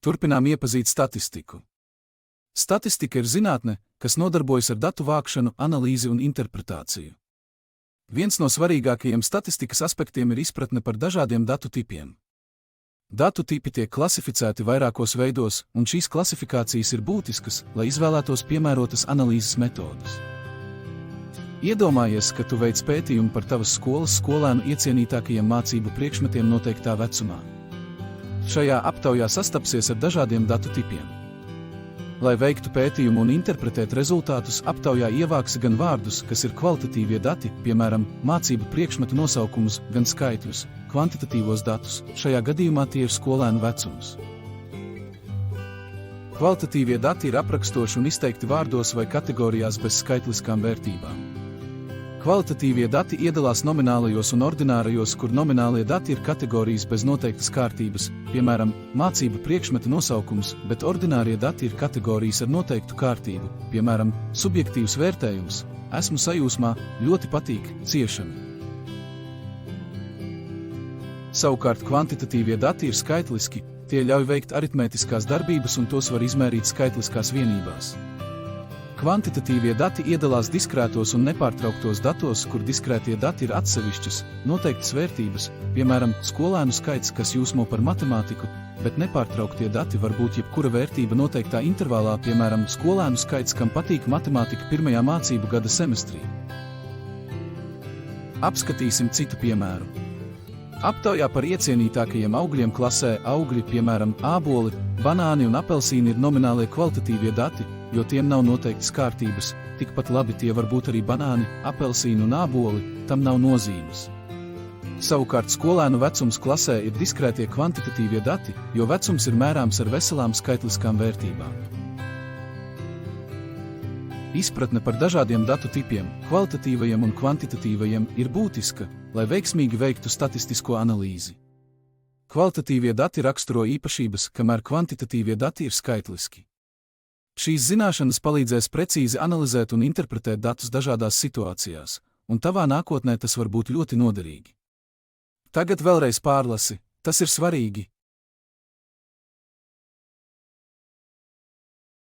Turpinām iepazīt statistiku. Statistika ir zinātne, kas nodarbojas ar datu vākšanu, analīzi un interpretāciju. Viens no svarīgākajiem statistikas aspektiem ir izpratne par dažādiem datu tipiem. Datu tipi tiek klasificēti vairākos veidos, un šīs klasifikācijas ir būtiskas, lai izvēlētos piemērotas analīzes metodes. Iedomājies, ka tu veic pētījumu par tavas skolas skolēnu iecienītākajiem mācību priekšmetiem noteiktā vecumā. Šajā aptaujā sastapsies ar dažādiem datu tipiem. Lai veiktu pētījumu un interpretētu rezultātus, aptaujā ievāksi gan vārdus, kas ir kvalitatīvie dati, piemēram, mācību priekšmetu nosaukumus, gan skaitļus, kvantitatīvos datus, šajā gadījumā tie ir skolēnu vecums. Kvalitatīvie dati ir aprakstoši un izteikti vārdos vai kategorijās bez skaitliskām vērtībām. Kvalitatīvie dati iedalās nominālajos un ordinārajos, kur nominālie dati ir kategorijas bez noteiktas kārtības, piemēram, mācību priekšmeta nosaukums, bet ordinārie dati ir kategorijas ar noteiktu kārtību, piemēram, subjektīvs vērtējums, esmu sajūsmā, ļoti patīk, ciešami. Savukārt kvantitatīvie dati ir skaitliski, tie ļauj veikt aritmētiskās darbības un tos var izmērīt skaitliskās vienībās. Kvantitatīvie dati iedalās diskrētos un nepārtrauktos datos, kur diskrētie dati ir atsevišķas, noteiktas vērtības, piemēram, skolēnu skaits, kas jūsmo par matemātiku, bet nepārtrauktie dati var būt jebkura vērtība noteiktā intervālā, piemēram, skolēnu skaits, kam patīk matemātika pirmajā mācību gada semestrī. Apskatīsim citu piemēru. Aptaujā par iecienītākajiem augļiem klasē augļi, piemēram, āboli, banāni un apelsīni ir nominālie kvalitatīvie dati, jo tiem nav noteiktas kārtības, tikpat labi tie var būt arī banāni, apelsīni un āboli, tam nav nozīmes. Savukārt skolēnu vecums klasē ir diskrētie kvantitatīvie dati, jo vecums ir mērāms ar veselām skaitliskām vērtībām. Izpratne par dažādiem datu tipiem, kvalitatīvajiem un kvantitatīvajiem, ir būtiska, lai veiksmīgi veiktu statistisko analīzi. Kvalitatīvie dati raksturo īpašības, kamēr kvantitatīvie dati ir skaitliski. Šīs zināšanas palīdzēs precīzi analizēt un interpretēt datus dažādās situācijās, un tavā nākotnē tas var būt ļoti noderīgi. Tagad vēlreiz pārlasi, tas ir svarīgi.